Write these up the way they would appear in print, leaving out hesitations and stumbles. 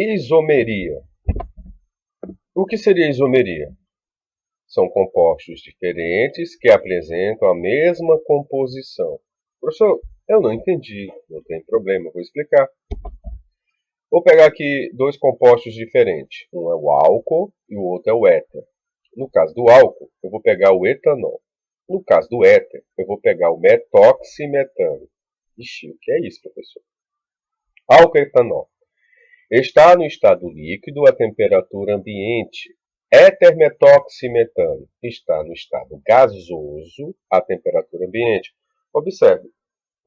Isomeria. O que seria isomeria? São compostos diferentes que apresentam a mesma composição. Professor, eu não entendi. Não tem problema, vou explicar. Vou pegar aqui dois compostos diferentes. Um é o álcool e o outro é o éter. No caso do álcool, eu vou pegar o etanol. No caso do éter, eu vou pegar o metoximetano. Ixi, o que é isso, professor? Álcool e etanol. Está no estado líquido a temperatura ambiente. Éter metoximetano está no estado gasoso a temperatura ambiente. Observe,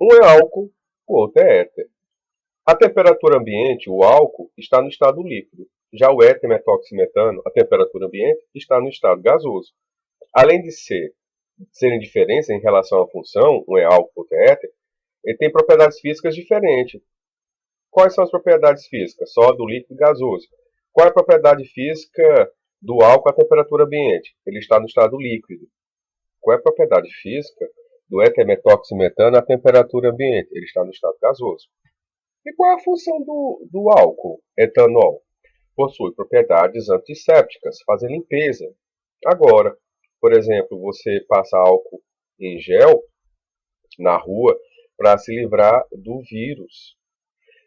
um é álcool, o outro é éter. A temperatura ambiente, o álcool, está no estado líquido. Já o éter metoximetano, a temperatura ambiente, está no estado gasoso. Além de serem diferentes em relação à função, um é álcool, outro é éter, ele tem propriedades físicas diferentes. Quais são as propriedades físicas? Sólido, líquido e gasoso. Qual é a propriedade física do álcool à temperatura ambiente? Ele está no estado líquido. Qual é a propriedade física do éter metoximetano à temperatura ambiente? Ele está no estado gasoso. E qual é a função do álcool, etanol? Possui propriedades antissépticas, fazer limpeza. Agora, por exemplo, você passa álcool em gel na rua para se livrar do vírus.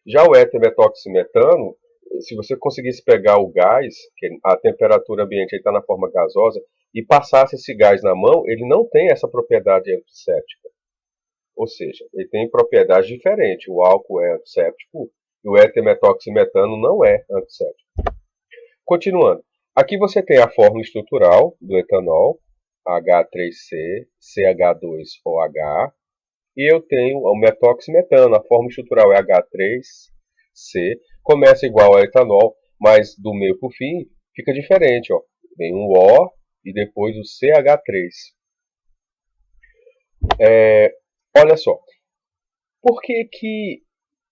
Já o éter metoximetano, se você conseguisse pegar o gás, que a temperatura ambiente está na forma gasosa, e passasse esse gás na mão, ele não tem essa propriedade antisséptica. Ou seja, ele tem propriedades diferentes. O álcool é antisséptico e o éter metoximetano não é antisséptico. Continuando. Aqui você tem a fórmula estrutural do etanol, H3C, CH2OH, e eu tenho o metoximetano, a fórmula estrutural é H3C, começa igual a etanol, mas do meio para o fim fica diferente. Ó. Vem um O e depois o CH3. Olha só, por que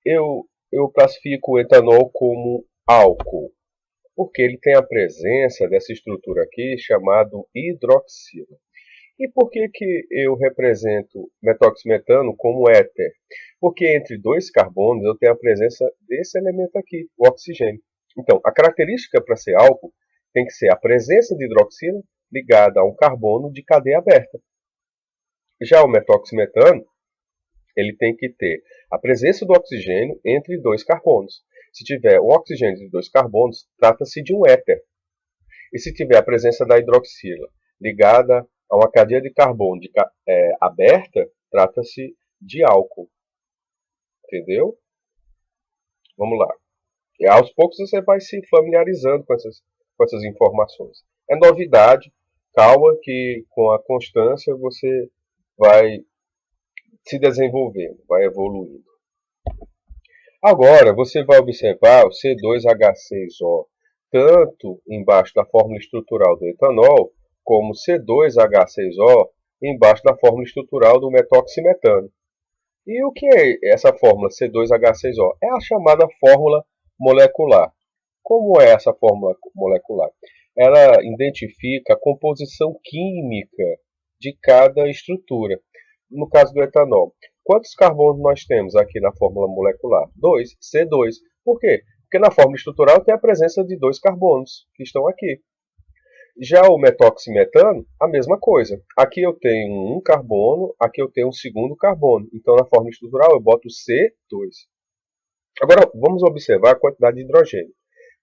eu classifico o etanol como álcool? Porque ele tem a presença dessa estrutura aqui chamada hidroxila. E por que eu represento metoximetano como éter? Porque entre dois carbonos eu tenho a presença desse elemento aqui, o oxigênio. Então, a característica para ser álcool tem que ser a presença de hidroxila ligada a um carbono de cadeia aberta. Já o metoximetano, ele tem que ter a presença do oxigênio entre dois carbonos. Se tiver um oxigênio entre dois carbonos, trata-se de um éter. E se tiver a presença da hidroxila ligada a uma cadeia de carbono aberta, trata-se de álcool. Entendeu? Vamos lá. E aos poucos você vai se familiarizando com essas informações. É novidade, calma que com a constância você vai se desenvolvendo, vai evoluindo. Agora você vai observar o C2H6O tanto embaixo da fórmula estrutural do etanol, como C2H6O embaixo da fórmula estrutural do metoximetano. E o que é essa fórmula C2H6O? É a chamada fórmula molecular. Como é essa fórmula molecular? Ela identifica a composição química de cada estrutura. No caso do etanol, quantos carbonos nós temos aqui na fórmula molecular? 2, C2. Por quê? Porque na fórmula estrutural tem a presença de dois carbonos que estão aqui. Já o metoximetano, a mesma coisa. Aqui eu tenho um carbono, aqui eu tenho um segundo carbono. Então na fórmula estrutural eu boto C2. Agora vamos observar a quantidade de hidrogênio.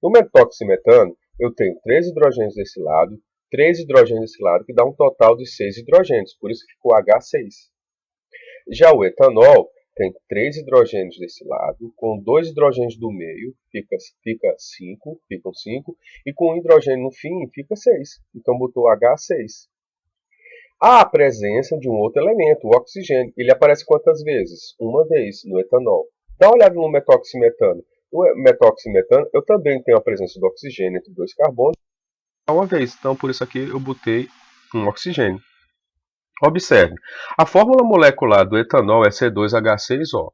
No metoximetano eu tenho 3 hidrogênios desse lado, 3 hidrogênios desse lado, que dá um total de 6 hidrogênios. Por isso ficou H6. Já o etanol tem 3 hidrogênios desse lado, com 2 hidrogênios do meio, ficam 5, e com um hidrogênio no fim fica 6. Então botou H6. Há a presença de um outro elemento, o oxigênio. Ele aparece quantas vezes? Uma vez no etanol. Dá uma olhada no metoximetano. No metoximetano eu também tenho a presença do oxigênio entre dois carbonos. Uma vez, então por isso aqui eu botei um oxigênio. Observe, a fórmula molecular do etanol é C2H6O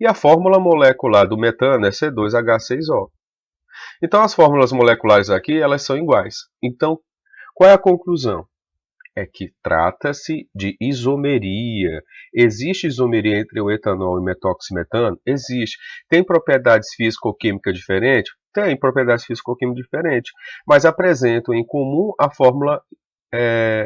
e a fórmula molecular do metano é C2H6O. Então as fórmulas moleculares aqui elas são iguais. Então qual é a conclusão? É que trata-se de isomeria. Existe isomeria entre o etanol e o metoximetano? Existe. Tem propriedades físico-químicas diferentes? Tem propriedades físico-químicas diferentes, mas apresentam em comum a fórmula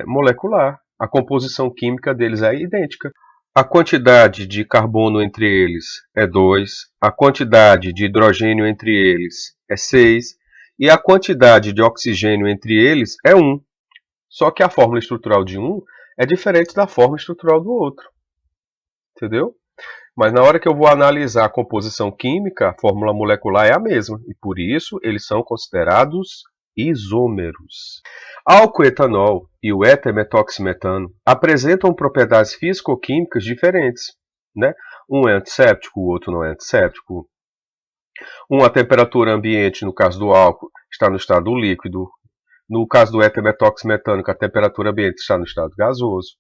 molecular. A composição química deles é idêntica. A quantidade de carbono entre eles é 2, a quantidade de hidrogênio entre eles é 6 e a quantidade de oxigênio entre eles é 1. Só que a fórmula estrutural de um é diferente da fórmula estrutural do outro. Entendeu? Mas na hora que eu vou analisar a composição química, a fórmula molecular é a mesma. E por isso eles são considerados isômeros. Álcool etanol e o eter-metoximetano apresentam propriedades físico-químicas diferentes. Né? Um é antisséptico, o outro não é antisséptico. Um, a temperatura ambiente, no caso do álcool, está no estado líquido. No caso do eter-metoximetano, a temperatura ambiente está no estado gasoso.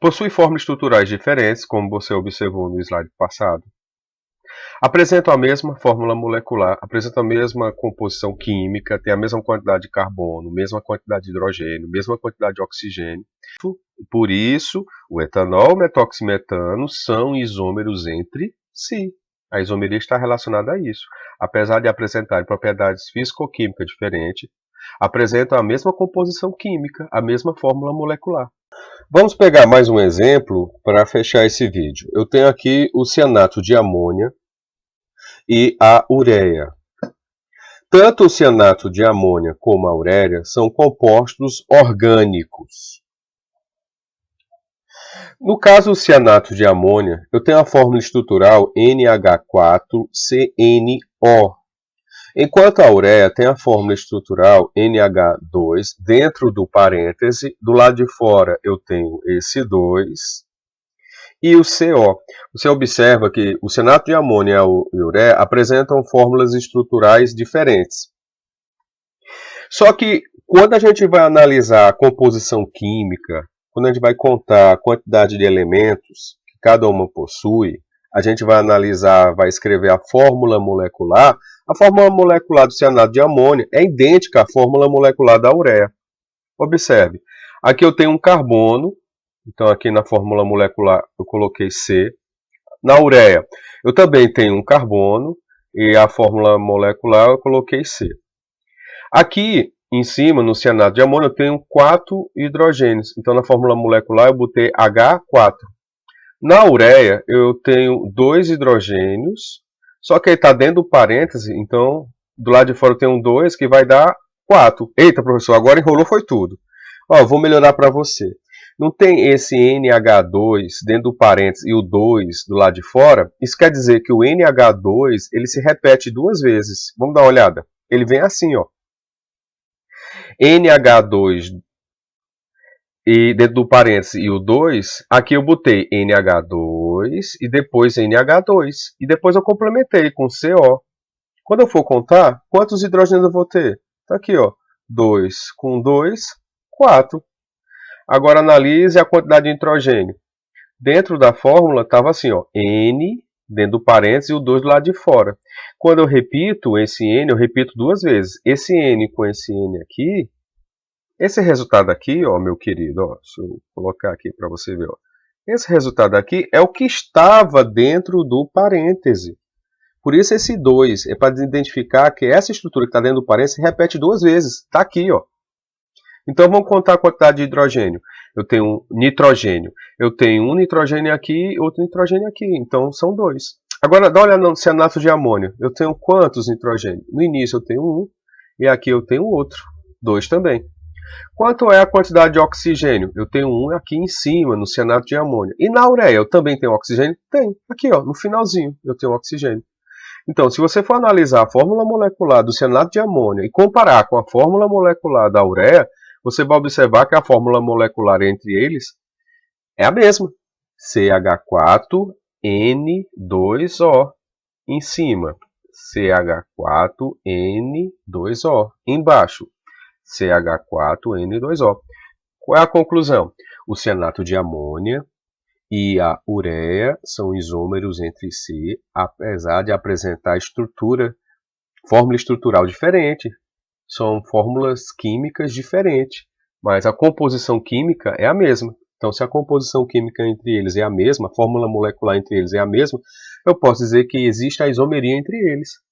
Possui formas estruturais diferentes, como você observou no slide passado. Apresentam a mesma fórmula molecular, apresentam a mesma composição química, tem a mesma quantidade de carbono, mesma quantidade de hidrogênio, mesma quantidade de oxigênio. Por isso, o etanol e o metoximetano são isômeros entre si. A isomeria está relacionada a isso. Apesar de apresentarem propriedades físico-químicas diferentes, apresentam a mesma composição química, a mesma fórmula molecular. Vamos pegar mais um exemplo para fechar esse vídeo. Eu tenho aqui o cianato de amônia e a ureia. Tanto o cianato de amônia como a ureia são compostos orgânicos. No caso do cianato de amônia, eu tenho a fórmula estrutural NH4CnO. Enquanto a ureia tem a fórmula estrutural NH2 dentro do parêntese, do lado de fora eu tenho esse 2 e o CO. Você observa que o cianato de amônia e a ureia apresentam fórmulas estruturais diferentes. Só que quando a gente vai analisar a composição química, quando a gente vai contar a quantidade de elementos que cada uma possui, a gente vai analisar, vai escrever a fórmula molecular. A fórmula molecular do cianato de amônia é idêntica à fórmula molecular da ureia. Observe, aqui eu tenho um carbono, então aqui na fórmula molecular eu coloquei C. Na ureia eu também tenho um carbono e a fórmula molecular eu coloquei C. Aqui em cima, no cianato de amônia, eu tenho 4 hidrogênios, então na fórmula molecular eu botei H4. Na ureia eu tenho 2 hidrogênios, só que ele está dentro do parêntese, então do lado de fora eu tenho um 2 que vai dar 4. Eita, professor, agora enrolou foi tudo. Ó, vou melhorar para você. Não tem esse NH2 dentro do parêntese e o 2 do lado de fora? Isso quer dizer que o NH2 ele se repete 2 vezes. Vamos dar uma olhada. Ele vem assim, ó. NH2 e dentro do parêntese e o 2, aqui eu botei NH2 e depois NH2. E depois eu complementei com CO. Quando eu for contar, quantos hidrogênios eu vou ter? Tá aqui, ó. 2 com 2, 4. Agora analise a quantidade de nitrogênio. Dentro da fórmula estava assim, ó. N dentro do parênteses e o 2 do lado de fora. Quando eu repito esse N, eu repito 2 vezes. Esse N com esse N aqui, esse resultado aqui, ó, meu querido, ó, deixa eu colocar aqui para você ver. Ó. Esse resultado aqui é o que estava dentro do parêntese. Por isso esse 2 é para identificar que essa estrutura que está dentro do parêntese se repete 2 vezes. Está aqui, ó. Então vamos contar a quantidade de hidrogênio. Eu tenho um nitrogênio. Eu tenho um nitrogênio aqui e outro nitrogênio aqui. Então são 2. Agora dá uma olhada no cianato de amônia. Eu tenho quantos nitrogênios? No início eu tenho um e aqui eu tenho outro. 2 também. Quanto é a quantidade de oxigênio? Eu tenho um aqui em cima, no cianato de amônia. E na ureia eu também tenho oxigênio? Tem. Aqui, ó, no finalzinho eu tenho oxigênio. Então, se você for analisar a fórmula molecular do cianato de amônia e comparar com a fórmula molecular da ureia, você vai observar que a fórmula molecular entre eles é a mesma. CH4N2O. Em cima, CH4N2O. Embaixo, CH4N2O. Qual é a conclusão? O cianato de amônia e a ureia são isômeros entre si, apesar de apresentar fórmula estrutural diferente. São fórmulas químicas diferentes, mas a composição química é a mesma. Então, se a composição química entre eles é a mesma, a fórmula molecular entre eles é a mesma, eu posso dizer que existe a isomeria entre eles.